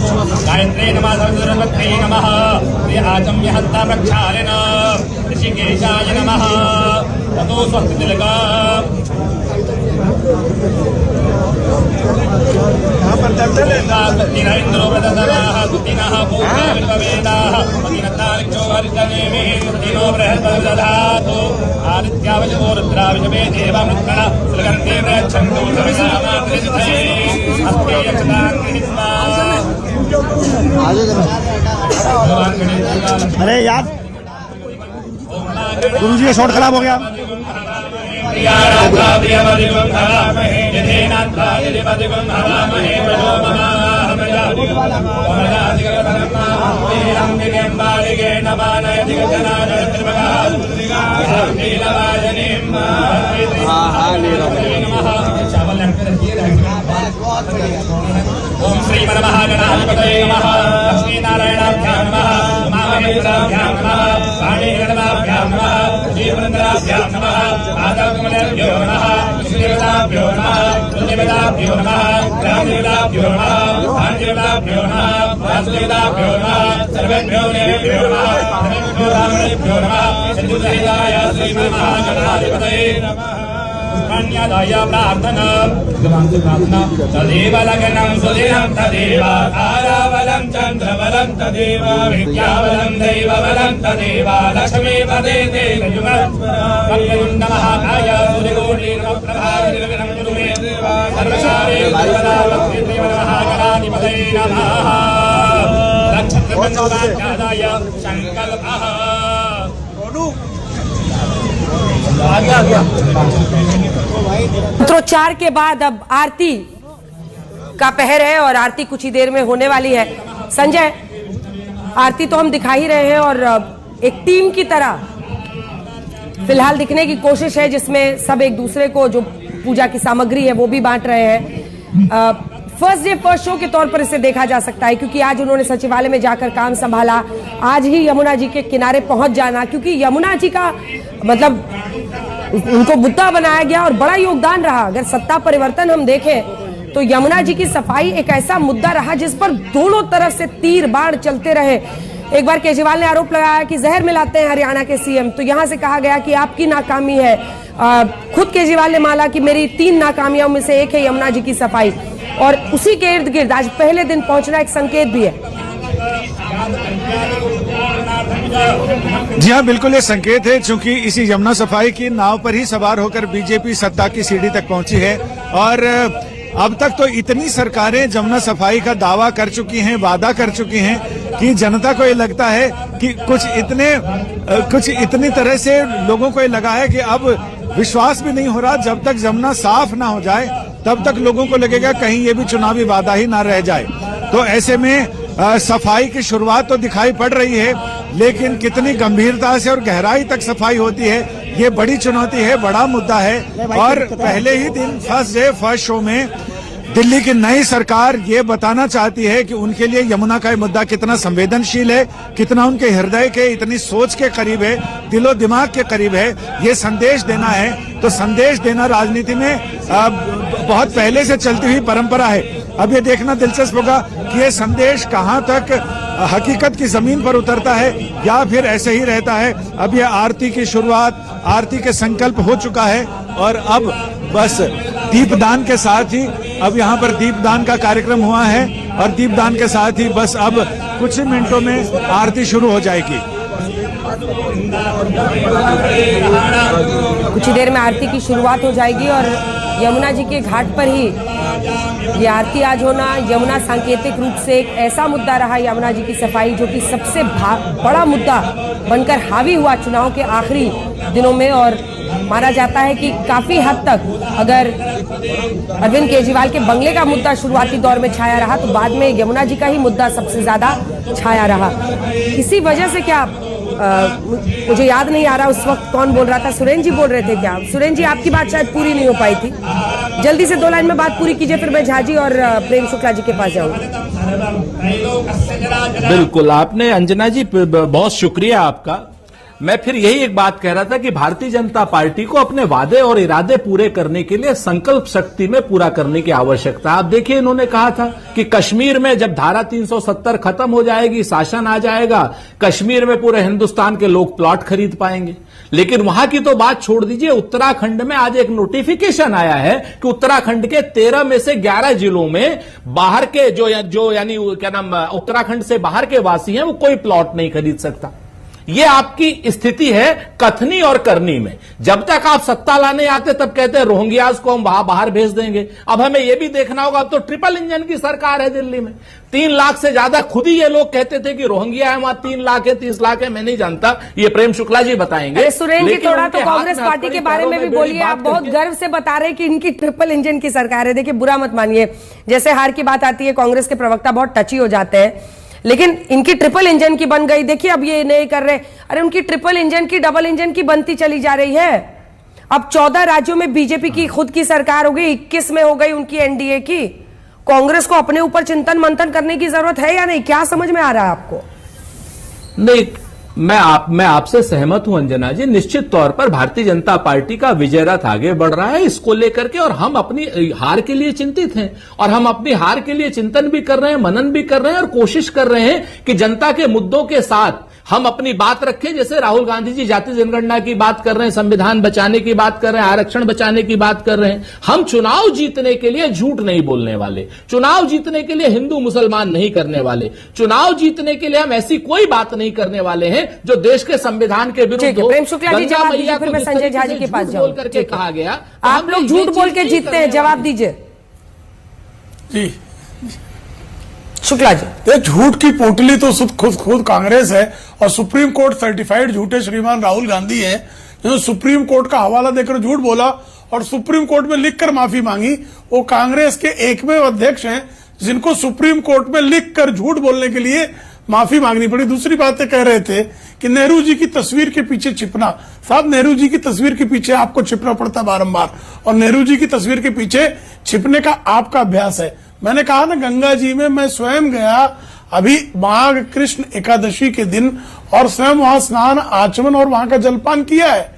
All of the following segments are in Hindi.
गायत्री नमः सरस्वती नमः श्री आचम्य हस्ता प्रक्षालन ऋषिकेशाय नमः ततो स्वस्ति तिलका इंद्रो प्रदसराः सुतिनः पूर्वेदाः मतिनतारिक्षो हरितनेमि दिनो बृहस्पतिर्दधातु आदित्यावशो रुद्राविषमे देवमृत्कण सुगन्धे प्रयच्छन्तु सवितामातृष्ठे हस्ते यक्षतां गृहीत्वा अरे यार गुरुजी का शॉट खराब हो गया। ओम श्री महागणाधिपतये नमः लक्ष्मीनारायणाभ्यां नमः उमामहेश्वराभ्यां नमः वाणीगणनाभ्यां नमः श्रीवृन्दाभ्यां नमः आदकमलेभ्यो नमः विष्णुदेवताभ्यो नमः कुलदेवताभ्यो नमः ग्रामदेवताभ्यो नमः भाग्यदेवताभ्यो नमः वासुदेवताभ्यो नमः सर्वेभ्यो देवेभ्यो नमः सर्वेभ्यो ब्राह्मणेभ्यो नमः चतुर्दशाय श्रीमन्महागणाधिपतये नमः पुष्पाण्यादाय प्रार्थना तदेव लग्नं सुदिनं तदेव ताराबलं चन्द्रबलं तदेव विद्याबलं दैवबलं तदेव लक्ष्मीपदे तेन युगस्वरमहाकाय सूर्यकोटिप्रभा निर्विघ्नं कुरु मे सर्वकार्येषु सर्वदा श्रीमन्महागणाधिपतये नमः लक्षत्रपञ्चवाक्यादाय संकल्पः मंत्रोच्चार के बाद अब आरती का पहर है और आरती कुछ ही देर में होने वाली है। संजय, आरती तो हम दिखा ही रहे हैं और एक टीम की तरह फिलहाल दिखने की कोशिश है जिसमें सब एक दूसरे को जो पूजा की सामग्री है वो भी बांट रहे हैं। फर्स्ट डे फर्स्ट शो के तौर पर इसे देखा जा सकता है क्योंकि आज उन्होंने सचिवालय में जाकर काम संभाला, आज ही यमुना जी के किनारे पहुंच जाना, क्योंकि यमुना जी का मतलब उनको मुद्दा बनाया गया और बड़ा योगदान रहा। अगर सत्ता परिवर्तन हम देखें तो यमुना जी की सफाई एक ऐसा मुद्दा रहा जिस पर दोनों तरफ से तीर बाण चलते रहे। एक बार केजरीवाल ने आरोप लगाया कि जहर मिलाते हैं हरियाणा के सीएम, तो यहां से कहा गया कि आपकी नाकामी है। खुद केजरीवाल ने माना कि मेरी 3 नाकामियों में से एक है यमुना जी की सफाई, और उसी के इर्द गिर्द आज पहले दिन पहुंचना एक संकेत भी है। जी हाँ, बिल्कुल ये संकेत है, क्योंकि इसी यमुना सफाई की नाव पर ही सवार होकर बीजेपी सत्ता की सीढ़ी तक पहुंची है। और अब तक तो इतनी सरकारें यमुना सफाई का दावा कर चुकी हैं, वादा कर चुकी हैं कि जनता को ये लगता है कि कुछ इतनी तरह से लोगों को ये लगा है कि अब विश्वास भी नहीं हो रहा। जब तक यमुना साफ ना हो जाए तब तक लोगों को लगेगा कहीं ये भी चुनावी वादा ही ना रह जाए। तो ऐसे में सफाई की शुरुआत तो दिखाई पड़ रही है, लेकिन कितनी गंभीरता से और गहराई तक सफाई होती है ये बड़ी चुनौती है, बड़ा मुद्दा है। और पहले ही दिन फर्स्ट डे फर्स्ट शो में दिल्ली की नई सरकार ये बताना चाहती है कि उनके लिए यमुना का मुद्दा कितना संवेदनशील है, कितना उनके हृदय के, इतनी सोच के करीब है, दिलो दिमाग के करीब है। ये संदेश देना है, तो संदेश देना राजनीति में बहुत पहले से चलती हुई परंपरा है। अब ये देखना दिलचस्प होगा कि ये संदेश कहां तक हकीकत की जमीन पर उतरता है या फिर ऐसे ही रहता है। अब ये आरती की शुरुआत, आरती के संकल्प हो चुका है और अब बस दीपदान के साथ ही अब यहाँ पर दीपदान का कार्यक्रम हुआ है और दीपदान के साथ ही बस अब कुछ ही मिनटों में आरती शुरू हो जाएगी। कुछ ही देर में आरती की शुरुआत हो जाएगी और यमुना जी के घाट पर ही ये आरती आज होना। यमुना सांकेतिक रूप से एक ऐसा मुद्दा रहा, यमुना जी की सफाई, जो कि सबसे बड़ा मुद्दा बनकर हावी हुआ चुनाव के आखिरी दिनों में। और माना जाता है कि काफी हद तक अगर अरविंद केजरीवाल के बंगले का मुद्दा शुरुआती दौर में छाया रहा तो बाद में यमुना जी का ही मुद्दा सबसे ज्यादा छाया रहा। इसी वजह से क्या मुझे याद नहीं आ रहा उस वक्त कौन बोल रहा था, सुरेन जी बोल रहे थे क्या? सुरेन जी, आपकी बात शायद पूरी नहीं हो पाई थी, जल्दी से 2 लाइन में बात पूरी कीजिए, फिर मैं झा जी और प्रेम शुक्ला जी के पास जाऊंगा। बिल्कुल, आपने अंजना जी बहुत शुक्रिया आपका। मैं फिर यही एक बात कह रहा था कि भारतीय जनता पार्टी को अपने वादे और इरादे पूरे करने के लिए संकल्प शक्ति में पूरा करने की आवश्यकता है। आप देखिए, इन्होंने कहा था कि कश्मीर में जब धारा 370 खत्म हो जाएगी, शासन आ जाएगा, कश्मीर में पूरे हिंदुस्तान के लोग प्लॉट खरीद पाएंगे। लेकिन वहां की तो बात छोड़ दीजिए, उत्तराखंड में आज एक नोटिफिकेशन आया है कि उत्तराखंड के 13 में से 11 जिलों में बाहर के जो यानी क्या नाम उत्तराखंड से बाहर के वासी हैं वो कोई प्लॉट नहीं खरीद सकता। ये आपकी स्थिति है कथनी और करनी में। जब तक आप सत्ता लाने आते तब कहते हैं रोहिंग्यास को हम बाहर भेज देंगे। अब हमें यह भी देखना होगा, अब तो ट्रिपल इंजन की सरकार है दिल्ली में, 3 लाख से ज्यादा। खुद ही ये लोग कहते थे कि रोहिंग्या है वहां 3 लाख है, 30 लाख है, मैं नहीं जानता, ये प्रेम शुक्ला जी बताएंगे। सुरेंद्र जी, थोड़ा तो कांग्रेस पार्टी के बारे में भी बोलिए। आप बहुत गर्व से बता रहे हैं कि इनकी ट्रिपल इंजन की सरकार है। देखिए, बुरा मत मानिए, जैसे हार की बात आती है कांग्रेस के प्रवक्ता बहुत टची हो जाते हैं, लेकिन इनकी ट्रिपल इंजन की बन गई। देखिए, अब ये नहीं कर रहे, अरे उनकी ट्रिपल इंजन की डबल इंजन की बनती चली जा रही है। अब 14 राज्यों में बीजेपी की खुद की सरकार हो गई, 21 में हो गई उनकी एनडीए की। कांग्रेस को अपने ऊपर चिंतन मंथन करने की जरूरत है या नहीं? क्या समझ में आ रहा है आपको? नहीं, मैं आपसे सहमत हूं अंजना जी। निश्चित तौर पर भारतीय जनता पार्टी का विजय रथ आगे बढ़ रहा है इसको लेकर के, और हम अपनी हार के लिए चिंतित हैं, और हम अपनी हार के लिए चिंतन भी कर रहे हैं, मनन भी कर रहे हैं, और कोशिश कर रहे हैं कि जनता के मुद्दों के साथ हम अपनी बात रखें। जैसे राहुल गांधी जी जाति जनगणना की बात कर रहे हैं, संविधान बचाने की बात कर रहे हैं, आरक्षण बचाने की बात कर रहे हैं। हम चुनाव जीतने के लिए झूठ नहीं बोलने वाले, चुनाव जीतने के लिए हिंदू मुसलमान नहीं करने वाले, चुनाव जीतने के लिए हम ऐसी कोई बात नहीं करने वाले हैं जो देश के संविधान के विरुद्ध हो। प्रेम शुक्ला जी जवाब दीजिए, फिर मैं संजय झा जी के पास जाऊं। बोल करके कहा गया, आप लोग झूठ बोल के जीतते हैं, जवाब दीजिए जी शुक्ला जी। ये झूठ की पोटली तो खुद कांग्रेस है, और सुप्रीम कोर्ट सर्टिफाइड झूठे श्रीमान राहुल गांधी है, जो सुप्रीम कोर्ट का हवाला देकर झूठ बोला और सुप्रीम कोर्ट में लिखकर माफी मांगी। वो कांग्रेस के एकमेव अध्यक्ष हैं जिनको सुप्रीम कोर्ट में लिखकर झूठ बोलने के लिए माफी मांगनी पड़ी। दूसरी बातें कह रहे थे कि नेहरू जी की तस्वीर के पीछे छिपना। साहब, नेहरू जी की तस्वीर के पीछे आपको छिपना पड़ता बारंबार, और नेहरू जी की तस्वीर के पीछे छिपने का आपका अभ्यास है। मैंने कहा ना, गंगा जी में मैं स्वयं गया अभी माघ कृष्ण एकादशी के दिन, और स्वयं वहां स्नान आचमन और वहां का जलपान किया है।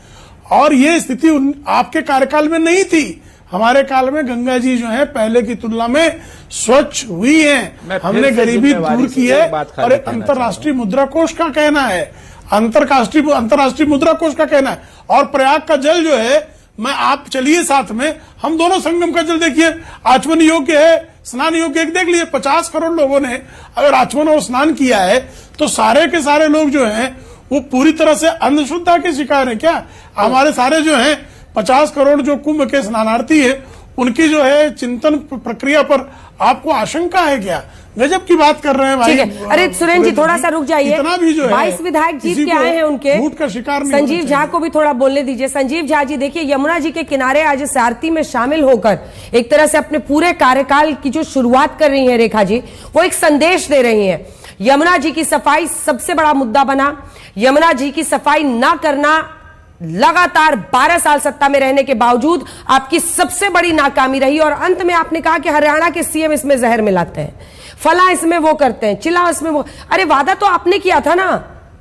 और ये स्थिति आपके कार्यकाल में नहीं थी। हमारे काल में गंगा जी जो है पहले की तुलना में स्वच्छ हुई है, हमने गरीबी दूर की है। और अंतर्राष्ट्रीय मुद्रा कोष का कहना है, अंतर्राष्ट्रीय मुद्रा कोष का कहना है। और प्रयाग का जल जो है, मैं आप चलिए साथ में, हम दोनों संगम का जल देखिए, आचमन योग्य है, स्नान योग्य है। देख लीजिए, 50 करोड़ लोगों ने अगर आचमन और स्नान किया है, तो सारे के सारे लोग जो हैं वो पूरी तरह से अंधश्रद्धा के शिकार है क्या? हमारे सारे जो हैं 50 करोड़ जो कुंभ के स्नानार्थी है, उनकी जो है चिंतन प्रक्रिया पर आपको आशंका है क्या? गजब की बात कर रहे हैं भाई। अरे सुरेंद्र जी, थोड़ा सा रुक जाइए। इतना भी जो है 22 विधायक जीत के आए हैं, उनके झूठ का शिकार नहीं। संजीव झा को भी थोड़ा बोलने दीजिए। संजीव झा जी, देखिए, यमुना जी के किनारे आज इस आरती में शामिल होकर एक तरह से अपने पूरे कार्यकाल की जो शुरुआत कर रही है रेखा जी, वो एक संदेश दे रही है। यमुना जी की सफाई सबसे बड़ा मुद्दा बना। यमुना जी की सफाई ना करना लगातार 12 साल सत्ता में रहने के बावजूद आपकी सबसे बड़ी नाकामी रही। और अंत में आपने कहा कि हरियाणा के सीएम इसमें जहर मिलाते हैं, फला इसमें वो करते हैं, चिल्ला इसमें वो। अरे वादा तो आपने किया था ना,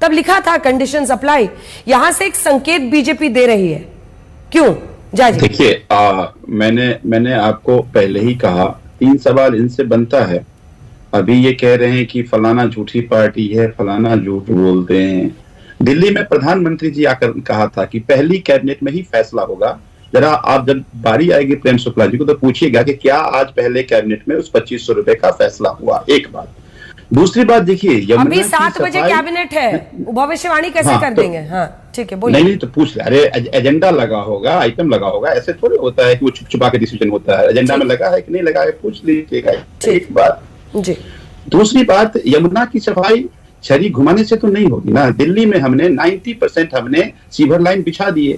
तब लिखा था कंडीशंस अप्लाई। यहां से एक संकेत बीजेपी दे रही है, क्यों? जाजी देखिए, मैंने आपको पहले ही कहा, 3 सवाल इनसे बनता है। अभी ये कह रहे हैं कि फलाना झूठी पार्टी है, फलाना झूठ बोलते हैं। दिल्ली में प्रधानमंत्री जी आकर कहा था कि पहली कैबिनेट में ही फैसला होगा। जरा आप जब बारी आएगी प्रेम शुक्ला जी को तो पूछिएगा कि क्या आज पहले कैबिनेट में उस 2500 रुपए का फैसला हुआ। एक बात। दूसरी बात देखिए, अभी 7 बजे कैबिनेट है, भविष्यवाणी कैसे कर देंगे? हाँ ठीक है, बोलिए। नहीं तो पूछ ले। अरे एजेंडा लगा होगा, आइटम लगा होगा, ऐसे थोड़ी होता है कि वो छुपा के डिसीजन होता है। एजेंडा में लगा है कि नहीं लगा है, पूछ लीजिएगा। एक बात जी। दूसरी बात, यमुना की सफाई छड़ी घुमाने से तो नहीं होगी ना। दिल्ली में हमने 90% हमने सीवर लाइन बिछा दिए,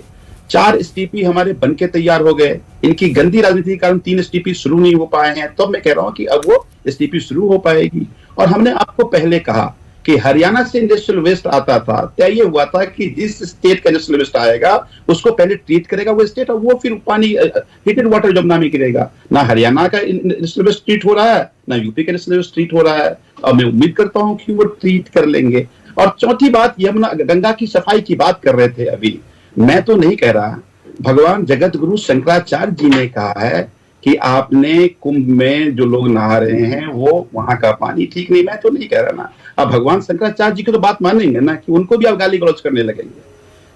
4 एसटीपी हमारे बनके तैयार हो गए। इनकी गंदी राजनीति के कारण 3 एसटीपी शुरू नहीं हो पाए हैं। तो मैं कह रहा हूं कि अब वो एसटीपी शुरू हो पाएगी। और हमने आपको पहले कहा कि हरियाणा से इंडस्ट्रियल वेस्ट आता था, तय ये हुआ था कि जिस स्टेट का इंडस्ट्रियल वेस्ट आएगा उसको पहले ट्रीट करेगा वो स्टेट, और वो फिर पानी हीटेड वाटर जमुना में गिरेगा। ना हरियाणा का इंडस्ट्रियल वेस्ट ट्रीट हो रहा है, ना यूपी का इंडस्ट्रियल वेस्ट ट्रीट हो रहा है। और मैं उम्मीद करता हूं कि वो ट्रीट कर लेंगे। और चौथी बात, यमुना गंगा की सफाई की बात कर रहे थे अभी, मैं तो नहीं कह रहा, भगवान जगत गुरु शंकराचार्य जी ने कहा है कि आपने कुंभ में जो लोग नहा रहे हैं वो वहां का पानी ठीक नहीं, मैं तो नहीं कह रहा ना। अब भगवान शंकराचार्य जी की तो बात मानेंगे ना कि उनको भी आप गाली गलौज करने लगेंगे।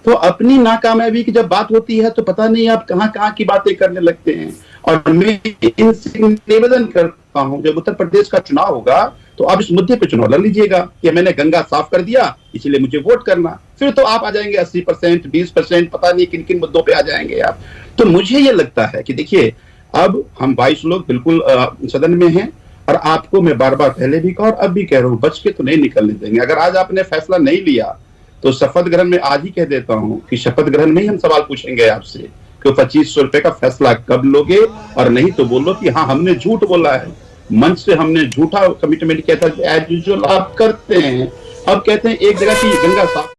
तो अपनी नाकामयाबी की जब बात होती है तो पता नहीं आप कहां कहां की बातें करने लगते हैं। और मैं इनसे निवेदन करता हूं, जब उत्तर प्रदेश का चुनाव होगा तो आप इस मुद्दे पे चुनाव लड़ लीजिएगा कि मैंने गंगा साफ कर दिया इसलिए मुझे वोट करना, फिर तो आप आ जाएंगे 80%, 20%, पता नहीं किन किन मुद्दों पे आ जाएंगे आप। तो मुझे ये लगता है कि देखिए, अब हम 22 लोग बिल्कुल सदन में हैं, और आपको मैं बार बार पहले भी कहा और अब भी कह रहा हूं, बच के तो नहीं निकलने देंगे। अगर आज आपने फैसला नहीं लिया तो शपथ ग्रहण में आज ही कह देता हूं कि शपथ ग्रहण में ही हम सवाल पूछेंगे आपसे कि 2500 रुपए का फैसला कब लोगे, और नहीं तो बोलो कि हाँ हमने झूठ बोला है, मंच से हमने झूठा कमिटमेंट किया था, एज यूजुअल आप करते हैं। अब कहते हैं एक जगह की गंगा साफ